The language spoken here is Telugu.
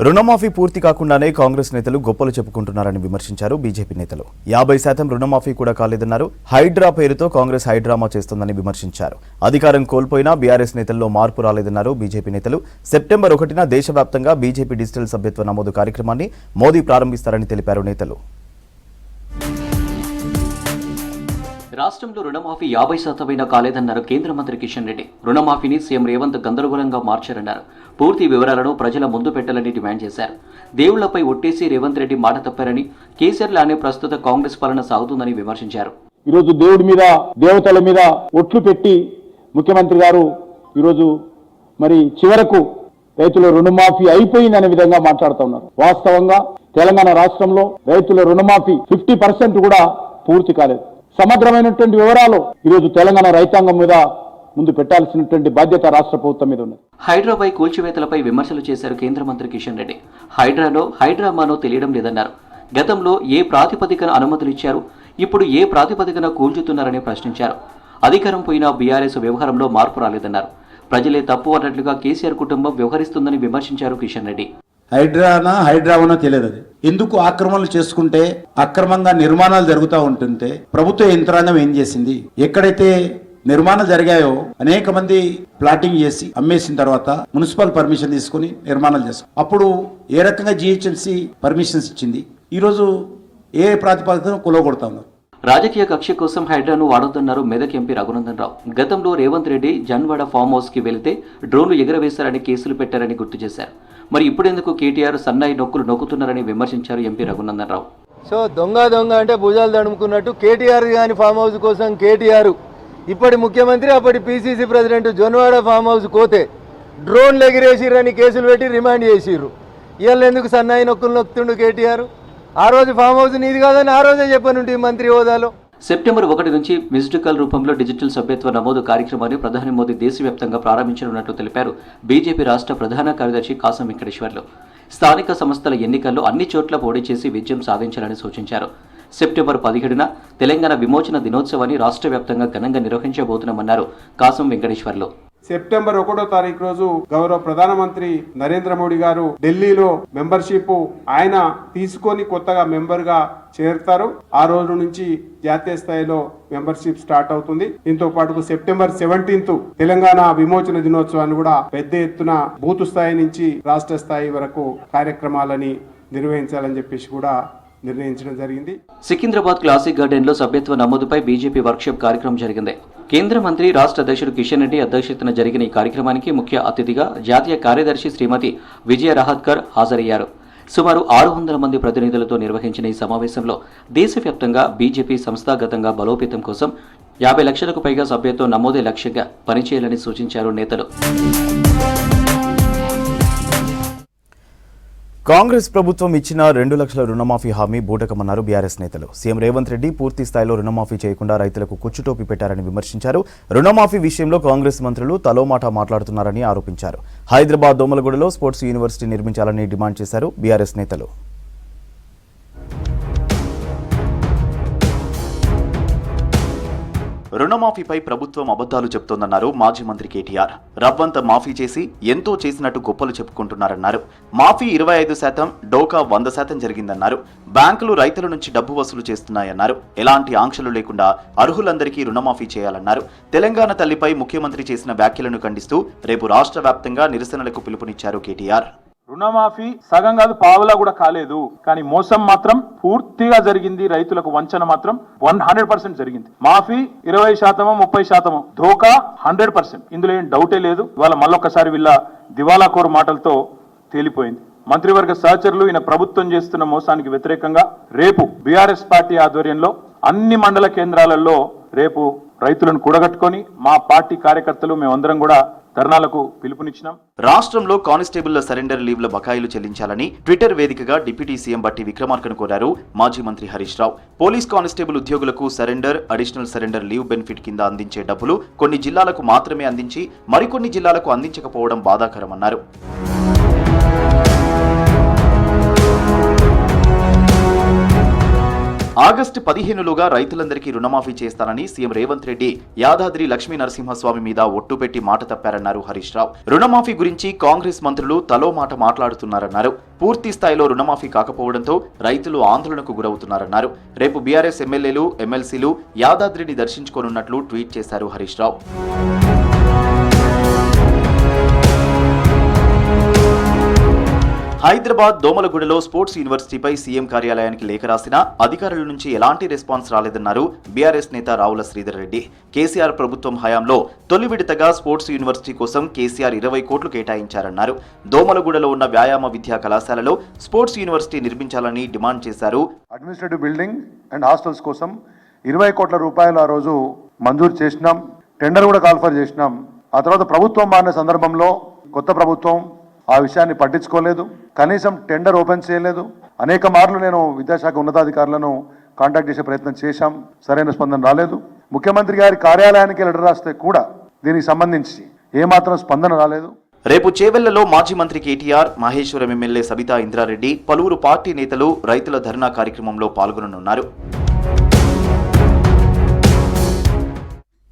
రుణమాఫీ పూర్తి కాకుండానే కాంగ్రెస్ నేతలు గొప్పలు చెప్పుకుంటున్నారని విమర్శించారు బీజేపీ నేతలు. 50% రుణమాఫీ కూడా కాలేదన్నారు. హైడ్రా పేరుతో కాంగ్రెస్ హైడ్రామా చేస్తోందని విమర్శించారు. అధికారం కోల్పోయినా బీఆర్ఎస్ నేతల్లో మార్పు రాలేదన్నారు బీజేపీ నేతలు. సెప్టెంబర్ 1న దేశవ్యాప్తంగా బీజేపీ డిజిటల్ సభ్యత్వ నమోదు కార్యక్రమాన్ని మోదీ ప్రారంభిస్తారని తెలిపారు నేతలు. రాష్ట్రంలో రుణమాఫీ 50% కాలేదన్నారు కేంద్ర మంత్రి కిషన్ రెడ్డి. రుణమాఫీని సీఎం రేవంత్ గందరగోళంగా మార్చారన్నారు. పూర్తి వివరాలను ప్రజల ముందు పెట్టాలని డిమాండ్ చేశారు. దేవుళ్లపై ఒట్టేసి రేవంత్ రెడ్డి మాట తప్పారని, కేసీఆర్ లానే ప్రస్తుత కాంగ్రెస్ పాలన సాగుతుందని విమర్శించారు. ఈరోజు దేవుడి మీద దేవతల మీద ఒట్లు పెట్టి ముఖ్యమంత్రి గారు ఈరోజు మరి చివరకు రైతుల రుణమాఫీ అయిపోయిందనే విధంగా మాట్లాడుతూ ఉన్నారు. వాస్తవంగా తెలంగాణ రాష్ట్రంలో రైతుల రుణమాఫీ 50% కూడా పూర్తి కాలేదు. సమగ్రమైనటువంటి వివరాలు ఈరోజు తెలంగాణ రైతాంగం మీద ముందు పెట్టాల్సినటువంటి బాధ్యత రాష్ట్ర ప్రభుత్వం మీద ఉంది. హైడ్రాపై కూల్చివేతలపై విమర్శలు చేశారు కేంద్ర మంత్రి కిషన్ రెడ్డి. హైడ్రానో హైడ్రామానో తెలియడం లేదన్నారు. గతంలో ఏ ప్రాతిపదికన అనుమతులు ఇచ్చారు, ఇప్పుడు ఏ ప్రాతిపదికన కూల్చుతున్నారని ప్రశ్నించారు. అధికారం పోయిన బీఆర్ఎస్ వ్యవహారంలో మార్పు రాలేదన్నారు. ప్రజలే తప్పు అన్నట్లుగా కేసీఆర్ కుటుంబం వ్యవహరిస్తుందని విమర్శించారు కిషన్ రెడ్డి. హైడ్రావనో తెలియదు. అది ఎందుకు ఆక్రమణలు చేసుకుంటే అక్రమంగా నిర్మాణాలు జరుగుతూ ఉంటుంటే ప్రభుత్వ యంత్రాంగం ఏం చేసింది? ఎక్కడైతే నిర్మాణాలు జరిగాయో అనేక మంది ప్లాటింగ్ చేసి అమ్మేసిన తర్వాత మున్సిపల్ పర్మిషన్ తీసుకుని నిర్మాణాలు చేస్తాం. అప్పుడు ఏ రకంగా జిహెచ్ఎంసీ పర్మిషన్స్ ఇచ్చింది? ఈరోజు ఏ ప్రాతిపదికన కులగొడతా ఉన్నారు. రాజకీయ కక్ష కోసం హైడ్రాను వాడొద్దన్నారు మెదక్ ఎంపీ రఘునందన్ రావు. గతంలో రేవంత్ రెడ్డి జన్వాడ ఫామ్ హౌస్ కి వెళితే డ్రోన్లు ఎగరవేశారని కేసులు పెట్టారని గుర్తు చేశారు. మరి ఇప్పుడెందుకు కేటీఆర్ సన్నాయి నొక్కులు నొక్కుతున్నారని విమర్శించారు ఎంపీ రఘునందన్ రావు. సో దొంగ అంటే భుజాలు తడుముకున్నట్టు కేటీఆర్ గాని ఫామ్ హౌస్ కోసం కేటీఆర్ ఇప్పటి ముఖ్యమంత్రి అప్పటి పీసీసీ ప్రెసిడెంట్ జొన్వాడ ఫామ్ హౌస్ కోతే డ్రోన్లు ఎగిరేసిర్రని కేసులు పెట్టి రిమాండ్ చేసిర్రు. ఇవాళ ఎందుకు సన్నాయి నొక్కులు నొక్కుతుండు కేటీఆర్? ఆ రోజు ఫామ్ హౌస్ నీది కాదని ఆ రోజే చెప్పనుంటి మంత్రి హోదాలో. సెప్టెంబర్ 1 నుంచి మిస్డ్ కాల్ రూపంలో డిజిటల్ సభ్యత్వ నమోదు కార్యక్రమాన్ని ప్రధాని మోదీ దేశవ్యాప్తంగా ప్రారంభించనున్నట్లు తెలిపారు బీజేపీ రాష్ట్ర ప్రధాన కార్యదర్శి కాసం వెంకటేశ్వర్లు. స్థానిక సంస్థల ఎన్నికల్లో అన్ని చోట్ల పోటీ చేసి విజయం సాధించాలని సూచించారు. సెప్టెంబర్ 17న తెలంగాణ విమోచన దినోత్సవాన్ని రాష్ట్ర వ్యాప్తంగా ఘనంగా నిర్వహించబోతున్నామన్నారు కాసం వెంకటేశ్వర్లు. సెప్టెంబర్ 1వ తారీఖు రోజు గౌరవ ప్రధానమంత్రి నరేంద్ర మోడీ గారు ఢిల్లీలో మెంబర్షిప్ ఆయన తీసుకొని కొత్తగా మెంబర్ గా చేరుతారు. ఆ రోజు నుంచి జాతీయ స్థాయిలో మెంబర్షిప్ స్టార్ట్ అవుతుంది. దీంతో పాటు సెప్టెంబర్ 17 తెలంగాణ విమోచన దినోత్సవాన్ని కూడా పెద్ద ఎత్తున బూత్ స్థాయి నుంచి రాష్ట్ర స్థాయి వరకు కార్యక్రమాలని నిర్వహించాలని చెప్పేసి కూడా నిర్ణయించడం జరిగింది. సికింద్రాబాద్ క్లాసిక్ గార్డెన్ లో సభ్యత్వ నమోదుపై బీజేపీ వర్క్షాప్ కార్యక్రమం జరిగింది. కేంద్ర మంత్రి రాష్ట్ర అధ్యక్షుడు కిషన్ రెడ్డి అధ్యక్షతన జరిగిన ఈ కార్యక్రమానికి ముఖ్య అతిథిగా జాతీయ కార్యదర్శి శ్రీమతి విజయ రహత్కర్ హాజరయ్యారు. సుమారు 600 మంది ప్రతినిధులతో నిర్వహించిన ఈ సమావేశంలో దేశవ్యాప్తంగా బీజేపీ సంస్థాగతంగా బలోపేతం కోసం 50 లక్షలకు పైగా సభ్యత్వం నమోదే లక్ష్యంగా పనిచేయాలని సూచించారు నేతలు. కాంగ్రెస్ ప్రభుత్వం ఇచ్చిన 2 లక్షల రుణమాఫీ హామీ బూటకమన్నారు బీఆర్ఎస్ నేతలు. సీఎం రేవంత్ రెడ్డి పూర్తి స్థాయిలో రుణమాఫీ చేయకుండా రైతులకు కుచ్చుటోపి పెట్టారని విమర్శించారు. రుణమాఫీ విషయంలో కాంగ్రెస్ మంత్రులు తలోమాట మాట్లాడుతున్నారని ఆరోపించారు. హైదరాబాద్ దోమలగూడలో స్పోర్ట్స్ యూనివర్సిటీ నిర్మించాలని డిమాండ్ చేశారు బీఆర్ఎస్ నేతలు. రుణమాఫీపై ప్రభుత్వం అబద్ధాలు చెప్తోందన్నారు మాజీ మంత్రి కేటీఆర్. రవ్వంత మాఫీ చేసి ఎంతో చేసినట్టు గొప్పలు చెప్పుకుంటున్నారన్నారు. మాఫీ 25%, డోకా 100% జరిగిందన్నారు. బ్యాంకులు రైతుల నుంచి డబ్బు వసూలు చేస్తున్నాయన్నారు. ఎలాంటి ఆంక్షలు లేకుండా అర్హులందరికీ రుణమాఫీ చేయాలన్నారు. తెలంగాణ తల్లిపై ముఖ్యమంత్రి చేసిన వ్యాఖ్యలను ఖండిస్తూ రేపు రాష్ట్ర వ్యాప్తంగా నిరసనలకు పిలుపునిచ్చారు కేటీఆర్. రుణమాఫీ సగం కాదు, పావులా కూడా కాలేదు. కానీ మోసం మాత్రం పూర్తిగా జరిగింది. రైతులకు వంచన మాత్రం 100% జరిగింది. మాఫీ 20%, 30%, ధోకా 100%. ఇందులో ఏం డౌటే లేదు. ఇవాళ మళ్ళొక్కసారి వీళ్ళ దివాలాకోరు మాటలతో తేలిపోయింది. మంత్రివర్గ సహచరులు ఈయన ప్రభుత్వం చేస్తున్న మోసానికి వ్యతిరేకంగా రేపు బీఆర్ఎస్ పార్టీ ఆధ్వర్యంలో అన్ని మండల కేంద్రాలలో రేపు రైతులను కూడగట్టుకొని మా పార్టీ కార్యకర్తలు మేమందరం కూడా ధర్నాలకు పిలుపునిచ్చినాం. రాష్ట్రంలో కానిస్టేబుల్ల సరెండర్ లీవ్ల బకాయిలు చెల్లించాలని ట్విట్టర్ వేదికగా డిప్యూటీ సీఎం బట్టి విక్రమార్కను కోరారు మాజీ మంత్రి హరీష్ రావు. పోలీస్ కానిస్టేబుల్ ఉద్యోగులకు surrender, additional surrender leave benefit కింద అందించే డబ్బులు కొన్ని జిల్లాలకు మాత్రమే అందించి మరికొన్ని జిల్లాలకు అందించకపోవడం బాధాకరమన్నారు. ఆగస్టు 15లోగా రైతులందరికీ రుణమాఫీ చేస్తానని సీఎం రేవంత్ రెడ్డి యాదాద్రి లక్ష్మీ నరసింహస్వామి మీద ఒట్టు పెట్టి మాట తప్పారన్నారు హరీష్ రావు. రుణమాఫీ గురించి కాంగ్రెస్ మంత్రులు తలో మాట మాట్లాడుతున్నారన్నారు. పూర్తి స్థాయిలో రుణమాఫీ కాకపోవడంతో రైతులు ఆందోళనకు గురవుతున్నారన్నారు. రేపు బీఆర్ఎస్ ఎమ్మెల్యేలు ఎమ్మెల్సీలు యాదాద్రిని దర్శించుకోనున్నట్లు ట్వీట్ చేశారు హరీష్ రావు. హైదరాబాద్ దోమలగూడలో స్పోర్ట్స్ యూనివర్సిటీపై సీఎం కార్యాలయానికి లేఖ రాసినా అధికారుల నుంచి ఎలాంటి రెస్పాన్స్ రాలేదన్నారు బీఆర్ఎస్ నేత రావుల శ్రీధర్ రెడ్డి. కేసీఆర్ ప్రభుత్వం హయాంలో తొలి విడతగా స్పోర్ట్స్ యూనివర్సిటీ కోసం కేసీఆర్ 20 కోట్లు కేటాయించారన్నారు. దోమలగూడలో ఉన్న వ్యాయామ విద్యా కళాశాలలో స్పోర్ట్స్ యూనివర్సిటీ నిర్మించాలని డిమాండ్ చేశారు. అడ్మినిస్ట్రేటివ్ బిల్డింగ్ అండ్ హాస్టల్స్ కోసం 20 కోట్ల రూపాయలు ఆ రోజు మంజూరు చేసినాం. టెండర్ కూడా కాల్ఫర్ చేసినాం. ఆ తర్వాత ప్రభుత్వం మారిన సందర్భంలో కొత్త ప్రభుత్వం ఆ విషయాన్ని పట్టించుకోలేదు. కనీసం టెండర్ ఓపెన్ చేయలేదు. అనేక మార్లు నేను విద్యాశాఖ ఉన్నతాధికారులను కాంటాక్ట్ చేసే ప్రయత్నం చేశాం. సరైన స్పందన రాలేదు. ముఖ్యమంత్రి గారి కార్యాలయానికి లెటర్ రాస్తే కూడా దీనికి సంబంధించి ఏమాత్రం స్పందన రాలేదు. రేపు చేవెళ్లలో మాజీ మంత్రి కేటీఆర్, మహేశ్వరం ఎమ్మెల్యే సబితా ఇంద్రారెడ్డి, పలువురు పార్టీ నేతలు రైతుల ధర్నా కార్యక్రమంలో పాల్గొననున్నారు.